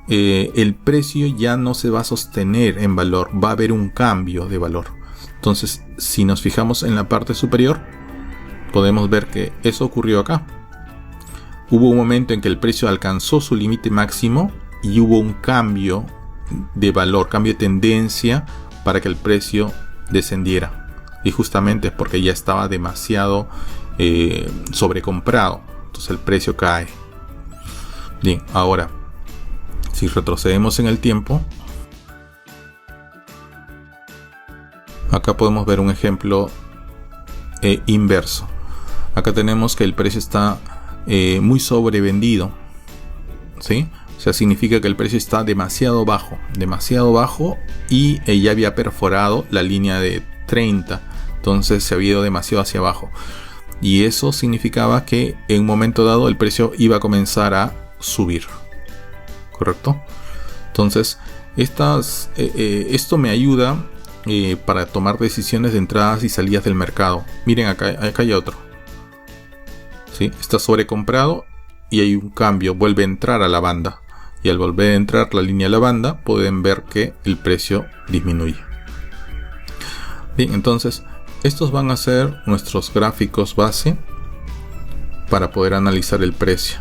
el precio ya no se va a sostener en valor, va a haber un cambio de valor. Entonces, si nos fijamos en la parte superior, podemos ver que eso ocurrió acá. Hubo un momento en que el precio alcanzó su límite máximo y hubo un cambio de valor, cambio de tendencia para que el precio descendiera. Y justamente es porque ya estaba demasiado sobrecomprado. Entonces el precio cae. Bien, ahora, si retrocedemos en el tiempo, acá podemos ver un ejemplo inverso. Acá tenemos que el precio está muy sobrevendido, ¿sí? O sea, significa que el precio está demasiado bajo y ya había perforado la línea de 30. Entonces se había ido demasiado hacia abajo. Y eso significaba que en un momento dado el precio iba a comenzar a subir. ¿Correcto? Entonces, esto me ayuda para tomar decisiones de entradas y salidas del mercado. Miren, acá hay otro. ¿Sí? Está sobrecomprado y hay un cambio. Vuelve a entrar a la banda. Y al volver a entrar la línea a la banda, pueden ver que el precio disminuye. Bien, entonces, estos van a ser nuestros gráficos base para poder analizar el precio.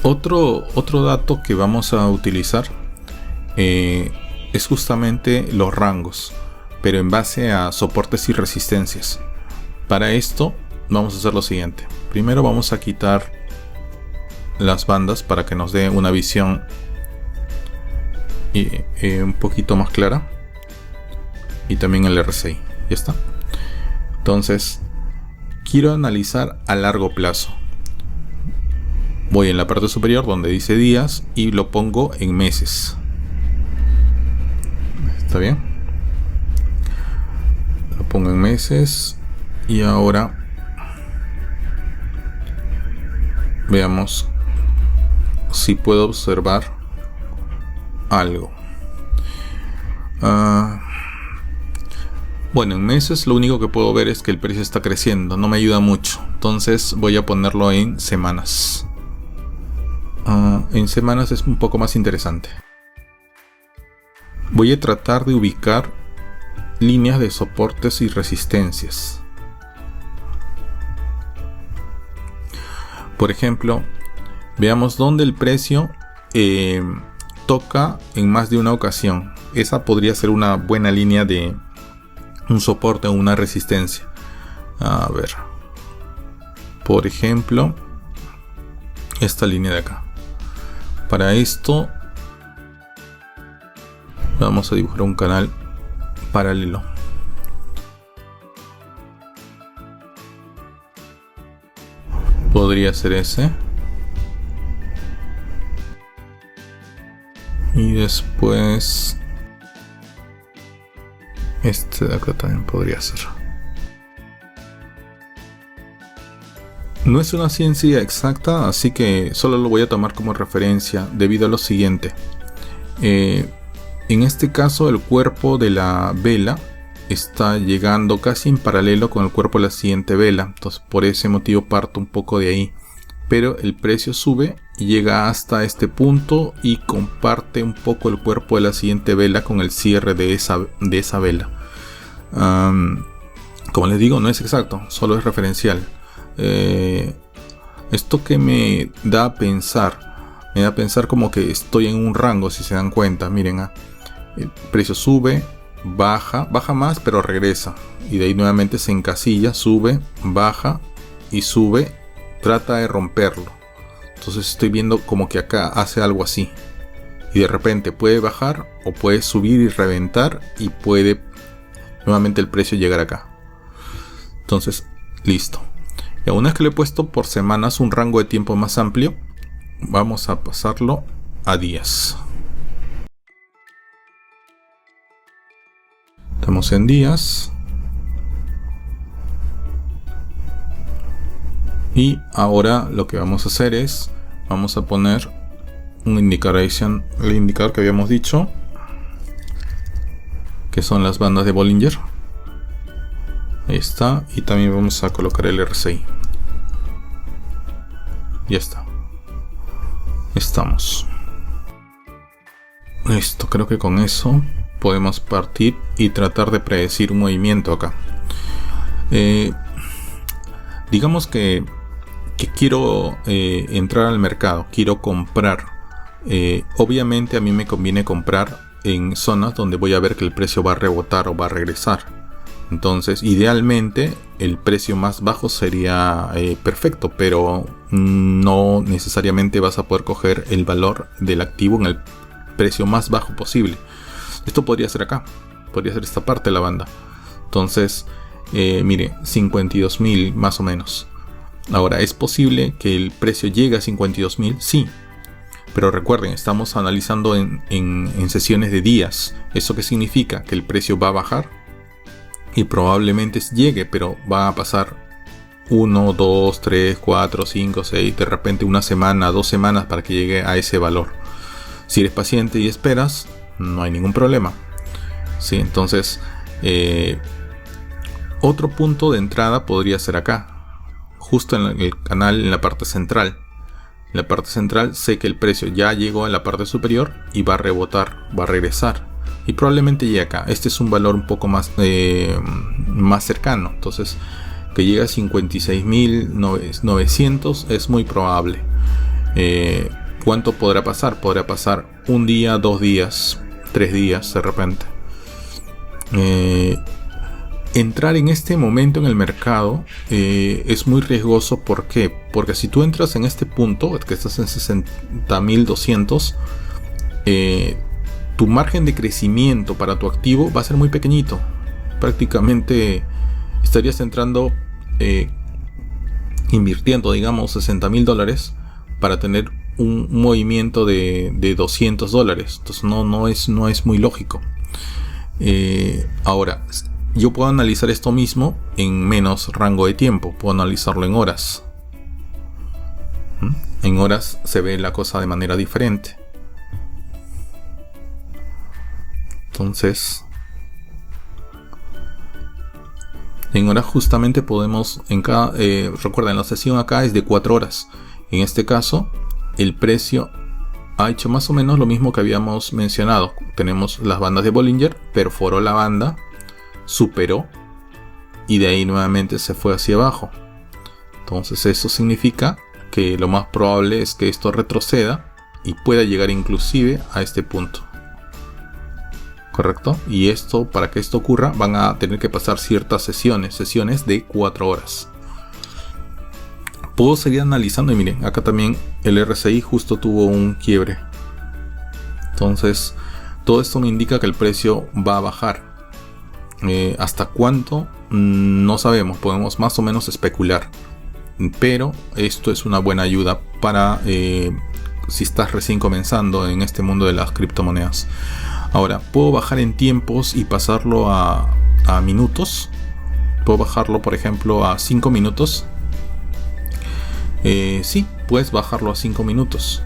Otro dato que vamos a utilizar es justamente los rangos, pero en base a soportes y resistencias. Para esto vamos a hacer lo siguiente. Primero vamos a quitar las bandas para que nos dé una visión un poquito más clara, y también el RSI. Ya está. Entonces, quiero analizar a largo plazo. Voy en la parte superior donde dice días y lo pongo en meses. ¿Está bien? Lo pongo en meses y ahora veamos si puedo observar algo. Bueno, en meses lo único que puedo ver es que el precio está creciendo, no me ayuda mucho. Entonces voy a ponerlo en semanas. En semanas es un poco más interesante. Voy a tratar de ubicar líneas de soportes y resistencias. Por ejemplo, veamos dónde el precio toca en más de una ocasión. Esa podría ser una buena línea de un soporte o una resistencia. A ver, por ejemplo, esta línea de acá. Para esto vamos a dibujar un canal paralelo. Podría ser ese. Y después este de acá también podría ser. No es una ciencia exacta, así que solo lo voy a tomar como referencia debido a lo siguiente. En este caso el cuerpo de la vela está llegando casi en paralelo con el cuerpo de la siguiente vela. Entonces por ese motivo parto un poco de ahí. Pero el precio sube y llega hasta este punto y comparte un poco el cuerpo de la siguiente vela con el cierre de esa vela. Como les digo, no es exacto, solo es referencial. Esto que me da a pensar como que estoy en un rango, si se dan cuenta. Miren, el precio sube, baja más, pero regresa. Y de ahí nuevamente se encasilla, sube, baja y sube. Trata de romperlo. Entonces estoy viendo como que acá hace algo así. Y de repente puede bajar o puede subir y reventar. Y puede nuevamente el precio llegar acá. Entonces, listo. Y una vez que le he puesto por semanas un rango de tiempo más amplio, vamos a pasarlo a días. Estamos en días. Y ahora lo que vamos a hacer es, vamos a poner un indicador, el indicador que habíamos dicho, que son las bandas de Bollinger. Ahí está. Y también vamos a colocar el RSI. Ya está. Estamos. Listo, creo que con eso podemos partir y tratar de predecir un movimiento acá. Digamos que quiero entrar al mercado, quiero comprar. Obviamente a mí me conviene comprar en zonas donde voy a ver que el precio va a rebotar o va a regresar. Entonces, idealmente el precio más bajo sería perfecto, pero no necesariamente vas a poder coger el valor del activo en el precio más bajo posible. Esto podría ser acá, podría ser esta parte de la banda. Entonces, mire, 52.000 más o menos. Ahora, ¿es posible que el precio llegue a 52.000? Sí. Pero recuerden, estamos analizando en sesiones de días. ¿Eso qué significa? Que el precio va a bajar y probablemente llegue, pero va a pasar 1, 2, 3, 4, 5, 6, de repente una semana, 2 semanas para que llegue a ese valor. Si eres paciente y esperas, no hay ningún problema. Sí, entonces, otro punto de entrada podría ser acá, justo en el canal, en la parte central. En la parte central sé que el precio ya llegó a la parte superior y va a rebotar, va a regresar. Y probablemente llegue acá. Este es un valor un poco más cercano. Entonces, que llegue a 56.900 es muy probable. ¿Cuánto podrá pasar? Podrá pasar un día, 2 días, 3 días de repente. Entrar en este momento en el mercado es muy riesgoso. ¿Por qué? Porque si tú entras en este punto, que estás en 60.200, tu margen de crecimiento para tu activo va a ser muy pequeñito. Prácticamente estarías entrando, invirtiendo, digamos, $60.000 para tener un movimiento de $200. Entonces no es muy lógico. Ahora, yo puedo analizar esto mismo en menos rango de tiempo. Puedo analizarlo en horas. En horas se ve la cosa de manera diferente. Entonces, en horas justamente podemos, recuerden, la sesión acá es de 4 horas. En este caso, el precio ha hecho más o menos lo mismo que habíamos mencionado. Tenemos las bandas de Bollinger, perforó la banda, superó y de ahí nuevamente se fue hacia abajo. Entonces eso significa que lo más probable es que esto retroceda y pueda llegar inclusive a este punto. ¿Correcto? Y esto, para que esto ocurra, van a tener que pasar ciertas sesiones de 4 horas. Puedo seguir analizando y miren, acá también el RSI justo tuvo un quiebre. Entonces, todo esto me indica que el precio va a bajar. ¿Hasta cuánto? No sabemos, podemos más o menos especular. Pero esto es una buena ayuda para si estás recién comenzando en este mundo de las criptomonedas. Ahora, ¿puedo bajar en tiempos y pasarlo a minutos? ¿Puedo bajarlo, por ejemplo, a 5 minutos? Sí, puedes bajarlo a 5 minutos.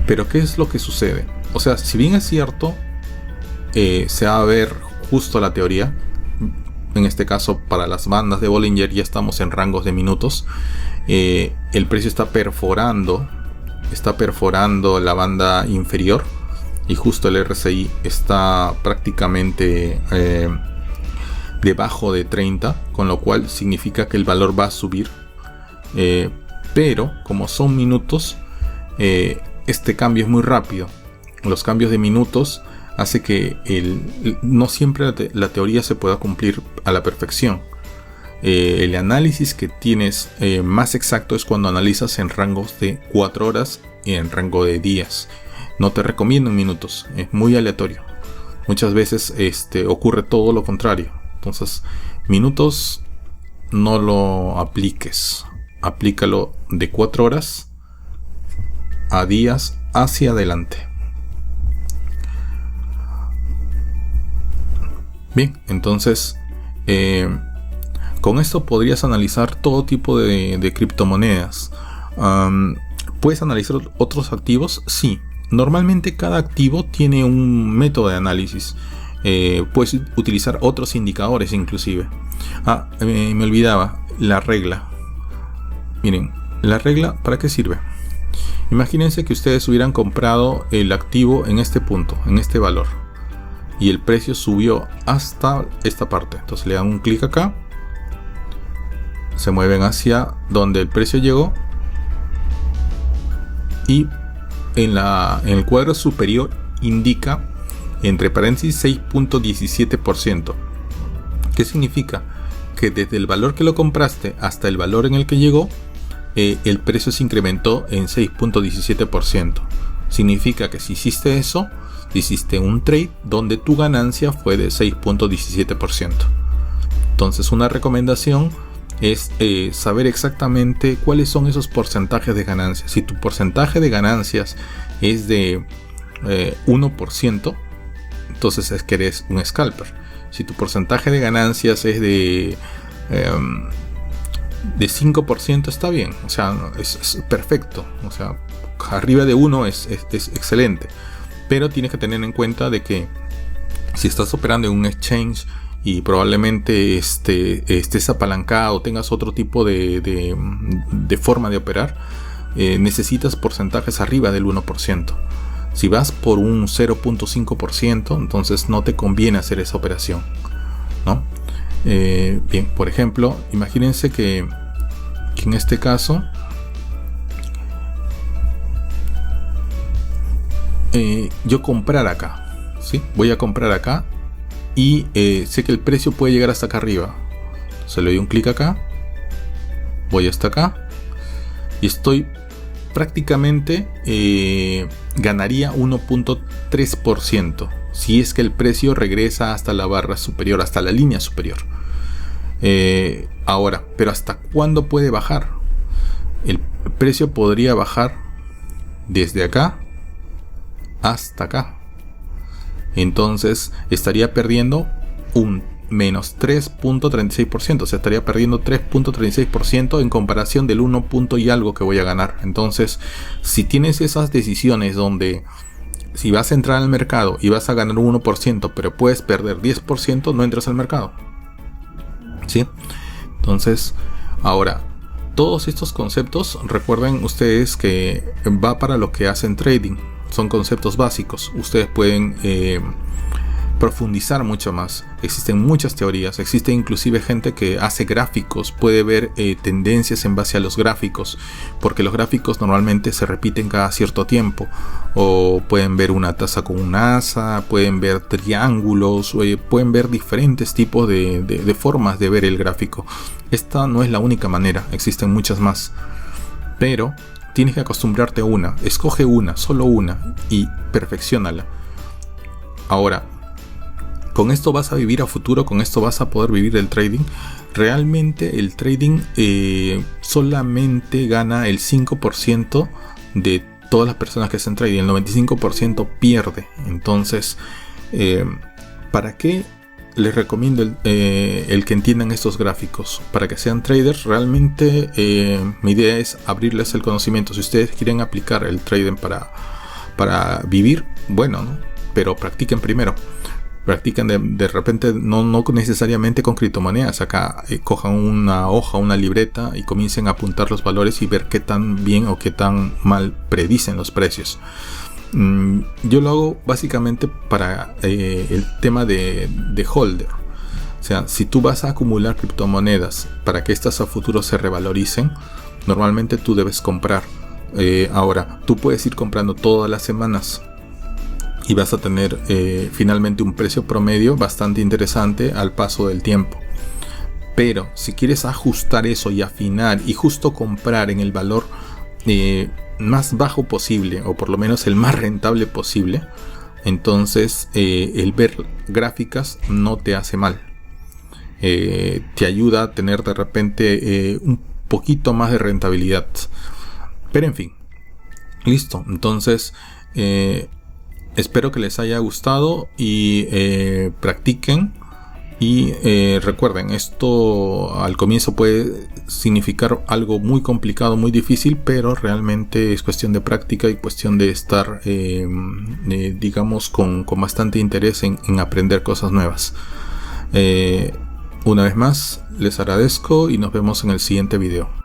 Pero ¿qué es lo que sucede? O sea, si bien es cierto, se va a ver justo la teoría. En este caso, para las bandas de Bollinger ya estamos en rangos de minutos. El precio está perforando la banda inferior y justo el RSI está prácticamente debajo de 30, con lo cual significa que el valor va a subir, pero como son minutos, este cambio es muy rápido. Los cambios de minutos hace que no siempre la teoría se pueda cumplir a la perfección. El análisis que tienes más exacto es cuando analizas en rangos de 4 horas y en rango de días. No te recomiendo en minutos, es muy aleatorio. Muchas veces ocurre todo lo contrario. Entonces, minutos no lo apliques. Aplícalo de 4 horas a días hacia adelante. Bien, entonces con esto podrías analizar todo tipo de criptomonedas. ¿Puedes analizar otros activos? Sí. Normalmente cada activo tiene un método de análisis. Puedes utilizar otros indicadores inclusive. Me olvidaba, la regla. Miren, la regla, ¿para qué sirve? Imagínense que ustedes hubieran comprado el activo en este punto, en este valor, y el precio subió hasta esta parte. Entonces le dan un clic acá, se mueven hacia donde el precio llegó, y en el cuadro superior indica entre paréntesis 6.17%. ¿Qué significa? Que desde el valor que lo compraste hasta el valor en el que llegó, el precio se incrementó en 6.17%. Significa que si hiciste eso, hiciste un trade donde tu ganancia fue de 6.17%. Entonces una recomendación es saber exactamente cuáles son esos porcentajes de ganancias. Si tu porcentaje de ganancias es de 1%, entonces es que eres un scalper. Si tu porcentaje de ganancias es de 5%, está bien, o sea, es perfecto, o sea, arriba de 1 es excelente, pero tienes que tener en cuenta de que si estás operando en un exchange y probablemente estés apalancado, tengas otro tipo de forma de operar, necesitas porcentajes arriba del 1%. Si vas por un 0.5%, entonces no te conviene hacer esa operación, ¿no? Bien, por ejemplo, imagínense que en este caso yo comprar acá, ¿sí? Voy a comprar acá y sé que el precio puede llegar hasta acá arriba. Se le doy un clic acá, voy hasta acá y estoy prácticamente ganaría 1.3% si es que el precio regresa hasta la barra superior, hasta la línea superior. Ahora, pero ¿hasta cuándo puede bajar? El precio podría bajar desde acá hasta acá. Entonces estaría perdiendo un menos 3.36%, o sea, estaría perdiendo 3.36% en comparación del 1 punto y algo que voy a ganar. Entonces, si tienes esas decisiones donde si vas a entrar al mercado y vas a ganar un 1%, pero puedes perder 10%, no entras al mercado, ¿sí? Entonces, ahora, todos estos conceptos, recuerden ustedes que va para lo que hacen trading, son conceptos básicos. Ustedes pueden profundizar mucho más. Existen muchas teorías, existe inclusive gente que hace gráficos, puede ver tendencias en base a los gráficos, porque los gráficos normalmente se repiten cada cierto tiempo, o pueden ver una taza con una asa, pueden ver triángulos, pueden ver diferentes tipos de formas de ver el gráfico. Esta no es la única manera, existen muchas más, pero tienes que acostumbrarte a una, escoge una, solo una, y perfecciónala. Ahora, con esto vas a vivir a futuro, con esto vas a poder vivir el trading. Realmente el trading solamente gana el 5% de todas las personas que hacen trading, el 95% pierde. Entonces, ¿para qué les recomiendo el que entiendan estos gráficos? Para que sean traders. Realmente mi idea es abrirles el conocimiento. Si ustedes quieren aplicar el trading para vivir, bueno, ¿no? Pero practiquen primero. Practican de repente, no necesariamente con criptomonedas. Acá cojan una hoja, una libreta y comiencen a apuntar los valores y ver qué tan bien o qué tan mal predicen los precios. Yo lo hago básicamente para el tema de holder. O sea, si tú vas a acumular criptomonedas para que estas a futuro se revaloricen, normalmente tú debes comprar. Ahora, tú puedes ir comprando todas las semanas y vas a tener finalmente un precio promedio bastante interesante al paso del tiempo. Pero si quieres ajustar eso y afinar y justo comprar en el valor más bajo posible, o por lo menos el más rentable posible, entonces el ver gráficas no te hace mal. Te ayuda a tener de repente un poquito más de rentabilidad. Pero en fin, listo. Entonces espero que les haya gustado y practiquen. Y recuerden, esto al comienzo puede significar algo muy complicado, muy difícil, pero realmente es cuestión de práctica y cuestión de estar, digamos, con bastante interés en aprender cosas nuevas. Una vez más, les agradezco y nos vemos en el siguiente video.